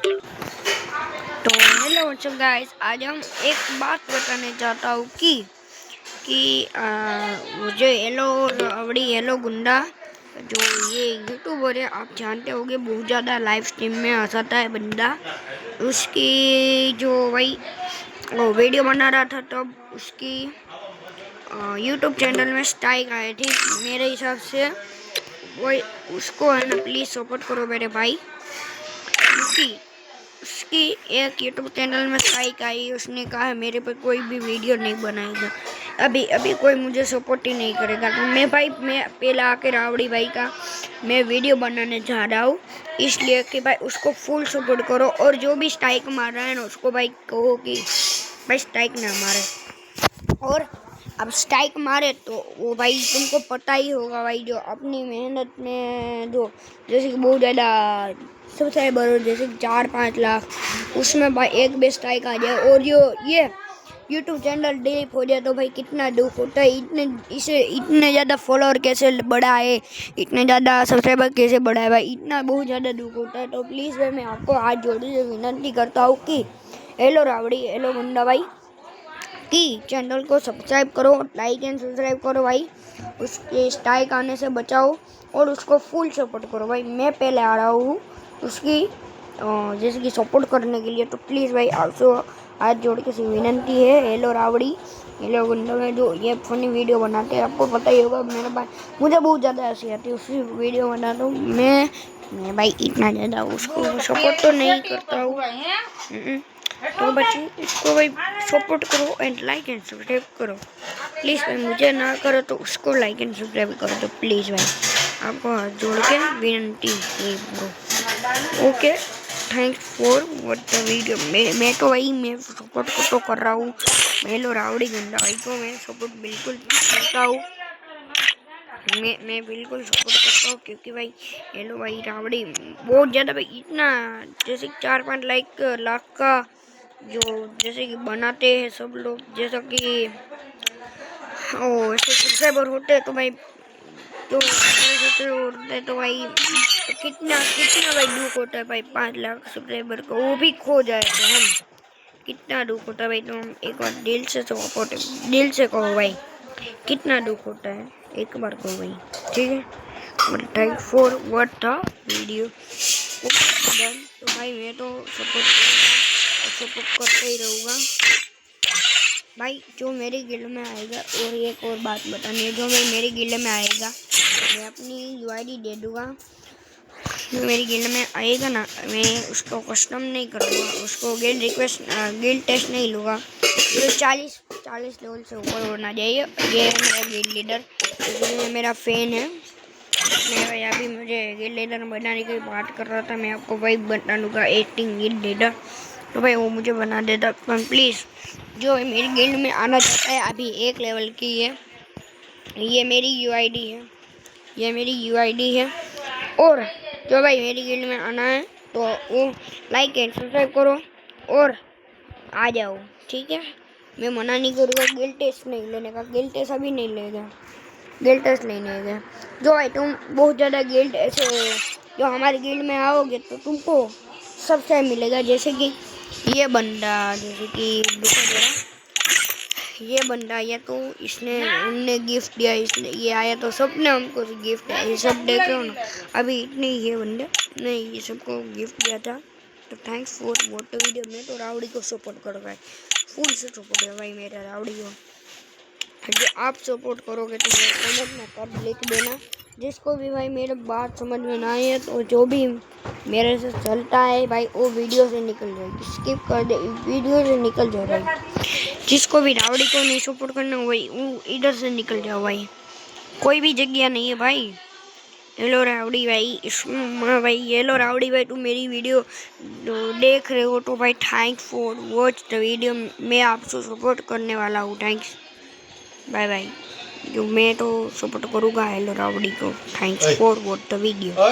तो hello what's up guys, आज हम एक बात बताने चाहता हूँ कि वो जो येलो गुंडा जो ये यूट्यूबर है, आप जानते होंगे, बहुत ज़्यादा लाइव स्ट्रीम में हंसाता है बंदा। उसकी जो भाई वो वीडियो बना रहा था तब उसकी यूट्यूब चैनल में स्ट्राइक आई थी। मेरे हिसाब से वही उसको है ना, प्लीज़ सपोर्ट करो मेरे भाई, क्योंकि उसकी एक यूट्यूब चैनल में स्ट्राइक आई। उसने कहा है मेरे पे कोई भी वीडियो नहीं बनाएगा, अभी कोई मुझे सपोर्ट ही नहीं करेगा। तो मैं पहले आके रावड़ी भाई का मैं वीडियो बनाने जा रहा हूँ, इसलिए कि भाई उसको फुल सपोर्ट करो। और जो भी स्ट्राइक मार रहा है ना, उसको भाई कहो कि भाई स्ट्राइक ना मारे। और अब स्ट्राइक मारे तो वो भाई तुमको पता ही होगा भाई, जो अपनी मेहनत में जो जैसे कि बहुत ज़्यादा सब्सक्राइबर जैसे 4-5 लाख, उसमें भाई एक भी स्ट्राइक आ जाए और जो ये यूट्यूब चैनल डिलीट हो जाए तो भाई कितना दुख होता है। इतने ज़्यादा फॉलोअर कैसे बढ़ाए, इतने ज़्यादा सब्सक्राइबर कैसे बढ़ाए भाई, इतना बहुत ज़्यादा दुख होता है। तो प्लीज़ भाई मैं आपको हाथ जोड़ के विनती करता हूँ कि हेलो रावड़ी, हेलो गुंडा भाई की चैनल को सब्सक्राइब करो, लाइक एंड सब्सक्राइब करो भाई, उसके स्ट्राइक आने से बचाओ और उसको फुल सपोर्ट करो भाई। मैं पहले आ रहा हूँ उसकी जैसे कि सपोर्ट करने के लिए। तो प्लीज़ भाई आपसे हाथ जोड़ के विनती है, हेलो रावड़ी, हेलो गुंडा में जो ये फनी वीडियो बनाते हैं, आपको पता ही होगा मेरे भाई, मुझे बहुत ज़्यादा हंसी आती है उसी वीडियो बनाता हूँ मैं भाई, इतना ज़्यादा उसको सपोर्ट तो नहीं करता हूँ। तो बच्चे इसको भाई सपोर्ट करो एंड लाइक एंड सब्सक्राइब करो प्लीज़ भाई। मुझे ना करो तो उसको लाइक एंड सब्सक्राइब करो। तो प्लीज़ भाई आपको हाथ जोड़ के विनती है bro. Okay, thanks for watch the video. मैं तो भाई मैं सपोर्ट तो कर रहा हूँ, हेलो रावड़ी गुंडा भाई को मैं सपोर्ट बिल्कुल करता हूँ। मैं बिल्कुल सपोर्ट करता हूँ, क्योंकि भाई हेलो भाई रावड़ी बहुत ज़्यादा भाई, इतना जैसे 4-5 लाख का जो जैसे कि बनाते हैं सब लोग, जैसा कि ऐसे सब्सक्राइबर होते हैं तो भाई जो होते हैं तो भाई तो कितना भाई दुख होता है भाई, 5 लाख सब्सक्राइबर को वो भी खो जाए तो हम कितना दुख होता है भाई। तो हम एक बार दिल से कहो भाई, कितना दुख होता है, एक बार कहो भाई, ठीक है। थैंक फॉर व्हाट था वीडियो डन। तो भाई मैं तो सपोर्ट करते ही रहूँगा भाई। जो मेरी गिल्ड में आएगा, और एक और बात बतानी है, जो मेरी गिल्ड में आएगा मैं अपनी यूआईडी दे दूँगा। जो मेरी गिल्ड में आएगा ना, मैं उसको कस्टम नहीं करूँगा, उसको गिल्ड टेस्ट नहीं लूँगा। तो 40 लेवल से ऊपर होना चाहिए। ये है मेरा गिल्ड लीडर, इसलिए मेरा फ़ैन है। मैं भाई अभी मुझे गिल्ड लीडर बनाने की बात कर रहा था, मैं आपको भाई बता दूँगा 18 गिल्ड लीडर, तो भाई वो मुझे बना देता। प्लीज़ जो मेरी गिल्ड में आना चाहता है, अभी 1 लेवल की है, ये मेरी यूआईडी है, और जो भाई मेरी गिल्ड में आना है तो वो लाइक एंड सब्सक्राइब करो और आ जाओ, ठीक है। मैं मना नहीं करूँगा गिल्ड टेस्ट नहीं लेने का, गिल्ड टेस्ट अभी नहीं लेगा, गिल्ड टेस्ट लेने गए। जो भाई तुम बहुत ज़्यादा गिल्ड ऐसे जो हमारी गिल्ड में आओगे तो तुमको सबसे मिलेगा, जैसे कि ये बंदा, जैसे कि ये बंदा, या तो उनने गिफ्ट दिया, इसने ये आया तो सबने हमको गिफ्ट दिया, ये सब देख रहे हो ना, अभी इतने ये बंदे ने ये सबको गिफ्ट दिया था। तो thanks for watch the video. मैं तो रावड़ी को सपोर्ट करो भाई, फुल से सपोर्ट है भाई मेरा रावड़ी को। जो आप सपोर्ट करोगे तो मेरे कमेंट में कर लिख देना, जिसको भी भाई मेरे बात समझ में ना आए तो जो भी मेरे से चलता है भाई वो वीडियो से निकल जाए, स्किप कर दे, वीडियो से निकल जाए भाई। जिसको भी रावड़ी को नहीं सपोर्ट करना वही वो इधर से निकल जाओ भाई, कोई भी जगह नहीं है भाई। हेलो रावड़ी भाई, इसमें भाई हेलो रावड़ी भाई, तुम मेरी वीडियो देख रहे हो तो भाई thanks for watch the video. मैं आपसे सपोर्ट करने वाला हूँ, थैंक्स, बाय बाय। जो मैं तो सपोर्ट करूँगा हेलो रावड़ी को। Thanks for watch the video.